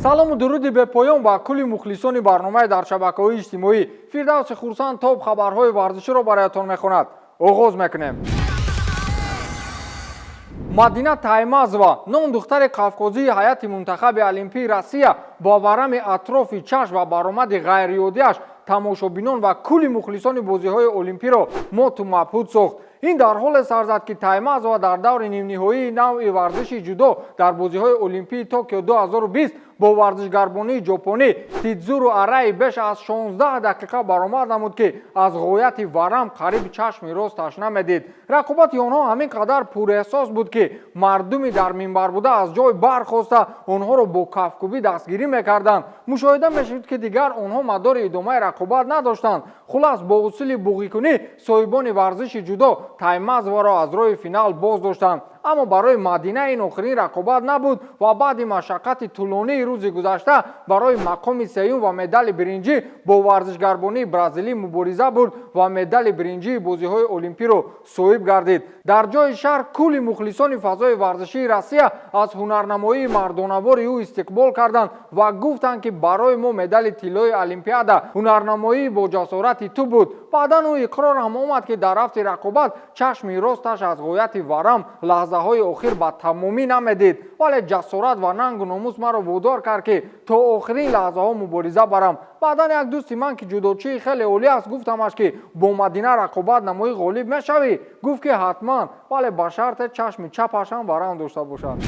салому дуруди бепоён ба кулли мухлисони барномаи дар шабакаҳои иҷтимоӣ. Фирдавси Хурсанд тоб хабарҳои варзиширо бароятон мехонад. оғоз мекунем. Мадина Таймазова, ном духтари қавқозии ҳайати мунтахаби олимпии Русия, бо варами атрофи чашм ва баромади ғайриоддиаш тамошобинон ва кулли мухлисони бозиҳои олимпиро моту мабҳут сохт. ин дар ҳоле сар зад ки Таймазова дар даври нимниҳоии навъи варзиши ҷудо дар бозиҳои олимпии Токио 2020 бо варзишгарбонии ҷопонӣ Тидзуру Араи беш аз 16 дақиқа баромад намуд ки аз ғояти варам қариб чашми росташ намедид. рақобати онҳо ҳамин қадар пуреҳсос буд ки мардуми дар минбар буда аз ҷой бархоста онҳоро бо кафкӯбӣ дастгирӣ мекарданд. мушоҳида мешуд ки дигар онҳо мадори идомаи рақобат надоштанд. хулас бо усули буғикунӣ соҳибони варзиши ҷудо Таймазоваро аз роҳи финал боз доштанд. аммо барои Мадина ин охирин рақобат набуд ва баъди машаққати тӯлонии рӯзи гузашта барои мақоми сеюм ва медали биринҷӣ бо варзишгарбонии бразилӣ мубориза бурд ва медали биринҷии бозиҳои олимпиро соҳиб гардид. дар ҷои шаҳр кулли мухлисони фазои варзишии Русия аз ҳунарнамоии мардонавори ӯ истиқбол карданд ва гуфтанд ки барои мо медали тиллои олимпиада ҳунарнамоӣ бо ҷасорати ту буд. баъдан ӯ иқрор ҳам омад ки дар рафти рақобат чашми росташ аз ғояти варам лаҳзаҳои охир ба тамомӣ намедид, вале ҷасорат ва нангу номус маро водор кард ки то охирин лаҳзаҳо мубориза барам. баъдан як дӯсти ман ки ҷудочии хеле олӣ аст гуфтамаш ки бо Мадина рақобат намоӣ ғолиб мешавӣ? гуфт ки ҳатман, вале ба шарте чашми чапаш ҳам варам дошта бошад.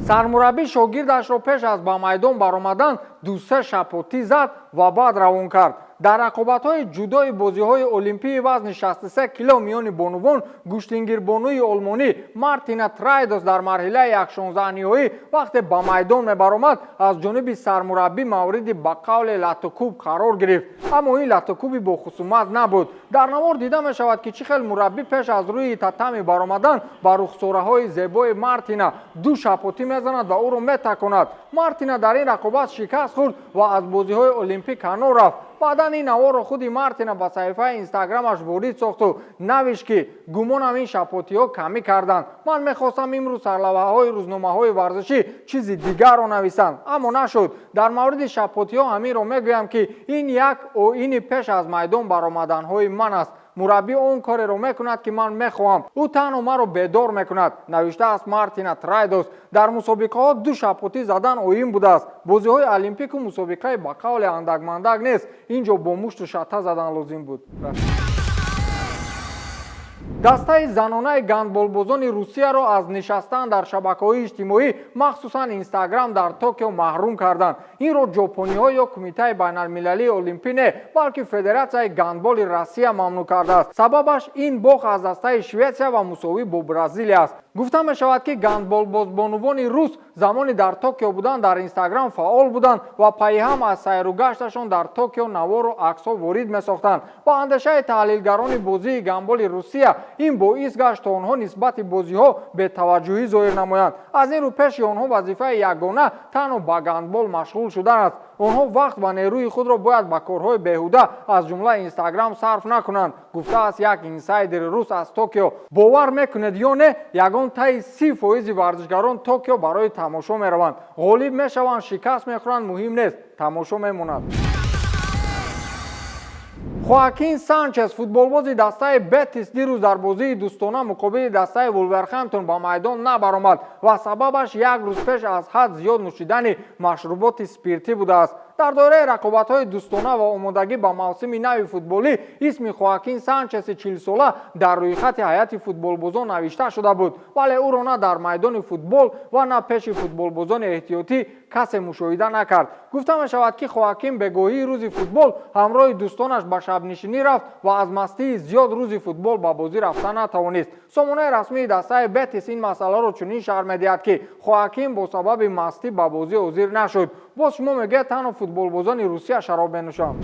сармураббӣ шогирдашро пеш аз ба майдон баромадан 2-3 шапотӣ зад ва баъд равон кард. дар рақобатҳои ҷудои бозиҳои олимпии вазни 63 кило миёни бонувон гӯштингирбонуи олмонӣ Мартина Трайдос дар марҳилаи 16-ниҳоӣ вақте ба майдон мебаромад аз ҷониби сармураббӣ мавриди ба қавле латукуб қарор гирифт. аммо ин латукуби бо хусумат набуд. дар навор дида мешавад ки чӣ хел мураббӣ пеш аз рӯи татами баромадан ба рухсораҳои зебои Мартина 2 шапотӣ мезанад ва ӯро метаконад. Мартина дар ин рақобат шикаст хӯрд ва аз бозиҳои олимпӣ канор рафт. баъдан ин наворро худи Мартина ба саҳифаи инстаграмаш ворид сохту навишт ки гумонам ин шапотиҳо камӣ карданд. ман мехостам имрӯз сарлавҳаҳои рӯзномаҳои варзишӣ чизи дигарро нависанд, аммо нашуд. дар мавриди шапотиҳо ҳаминро мегӯям ки ин як оини пеш аз майдон баромаданҳои ман аст. мураббӣ он кореро мекунад ки ман мехоҳам. ӯ танҳо маро бедор мекунад, навиштааст Мартина Трайдос. дар мусобиқаҳо 2 шапотӣ задан оин будааст. бозиҳои олимпику мусобиқаи ба қавле андак-мандак нест. инҷо бо мушту шата задан лозим буд. дастаи занонаи гандболбозони Русияро аз нишастан дар шабакаҳои иҷтимоӣ махсусан инстаграм дар Токио маҳрум карданд. инро ҷопониҳо ё кумитаи байналмилалии олимпӣ не, балки Федератсияи гандболи Русия мамнӯъ кардааст. сабабаш ин бох аз дастаи Шветсия ва мусовӣ бо Бразилия аст. гуфта мешавад ки гандболбозбонувони рус замони дар Токио будан дар инстаграм фаъол буданд ва пайи ҳам аз сайру гашташон дар Токио навору аксҳо ворид месохтанд. ба андешаи таҳлилгарони бозии гандболи Русия ин боис гашт то онҳо нисбати бозиҳо бетаваҷҷӯҳӣ зоҳир намоянд. аз ин рӯ пеши онҳо вазифаи ягона танҳо ба гандбол машғул шудан аст. онҳо вақт ва нерӯи худро бояд ба корҳои беҳуда аз ҷумла инстаграм сарф накунанд, гуфтааст як инсайдери рус аз Токио. бовар мекунед ё не, ягон таи 30% варзишгарон Токио барои тамошо мераванд. ғолиб мешаванд, шикаст мехӯранд, муҳим нест, тамошо мемонад. Хоакин Санчес, футболбози дастаи Бетис, дирӯз дар бозии дӯстона муқобили дастаи Вулверхэмптон ба майдон набаромад ва сабабаш як рӯз пеш аз ҳад зиёд нӯшидани машруботи спиртӣ будааст. дар доираи рақобатҳои дӯстона ва омодагӣ ба мавсими нави футболӣ исми Хоакин Санчеси 40-сола дар рӯйхати ҳайати футболбозон навишта шуда буд, вале ӯро на дар майдони футбол ва на пеши футболбозони эҳтиётӣ касе мушоҳида накард. гуфта мешавад ки Хоакин бегоҳии рӯзи футбол ҳамроҳи дӯстонаш ба шабнишинӣ рафт ва аз мастии зиёд рӯзи футбол ба бозӣ рафта натавонист. сомонаи расмии дастаи Бетис ин масъаларо чунин шарҳ медиҳад ки Хоакин бо сабаби мастӣ ба бозӣ ҳозир нашуд. боз шумо мегӯед танҳо футболбозони Русия шароб менӯшанд.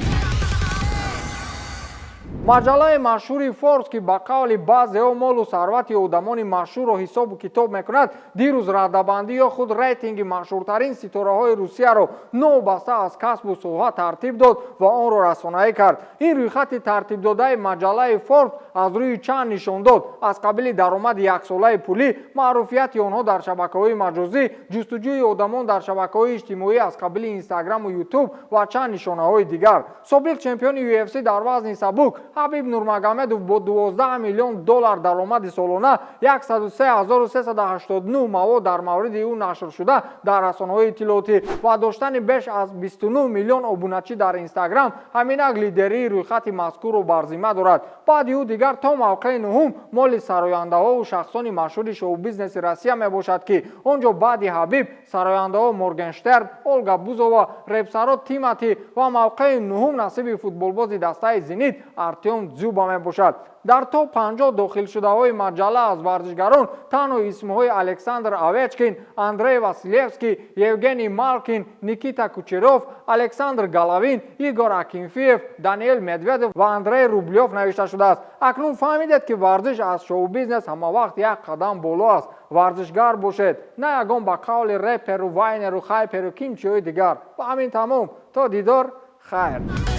маҷалаи машҳури форс ки ба қавли баъзеҳо молу сарвати одамони машҳурро ҳисобу китоб мекунад, дирӯз раддабандӣ ё худ рейтинги машҳуртарин ситораҳои Русияро новбаста аз касбу соҳа тартиб дод ва онро расонаӣ кард. ин рӯйхати тартибдодаи маҷалаи форс аз рӯи чанд нишон дод: аз қабили даромади яксолаи пулӣ, маъруфияти онҳо дар шабакаҳои маҷозӣ, ҷустуҷӯи одамон дар шабакаҳои иҷтимоӣ аз қабили инстаграму ютуб ва чанд нишонаҳои дигар. собиқ чемпиони UFC дар вазни сабук ҳабиб нурмагомедов бо $12 миллион даромади солона 103389 мавод дар мавриди ӯ нашр шуда дар расонаҳои иттилоотӣ ва доштани беш аз 29 миллион обуначӣ дар инстаграм ҳаминак лидерии рӯйхати мазкурро бар зимма дорад. баъди ӯ дигар то мавқеи нуҳум моли сарояндаҳову шахсони машҳури шоу-бизнеси Россия мебошад ки онҷо баъди ҳабиб сарояндаҳо Моргенштерн, Олга Бузова, репсаро Тимати ва мавқеи нуҳум насиби футболбози дастаи Зенит Артем Дзюба мебошад. дар топ 50 дохилшудаҳои маҷалла аз варзишгарон танҳо исмҳои Александр Овечкин, Андрей Василевский, Евгений Малкин, Никита Кучеров, Александр Головин, Игор Акинфеев, Даниэл Медведев ва Андрей Рублёв навишта шудааст. акнун фаҳмидед ки варзиш аз шоу-бизнес ҳамавақт як қадам боло аст. варзишгар бошед, на ягон ба қавли реперу, вайнеру, хайперу, кимчиҳои дигар. ба ҳамин тамом, то дидор, хайр.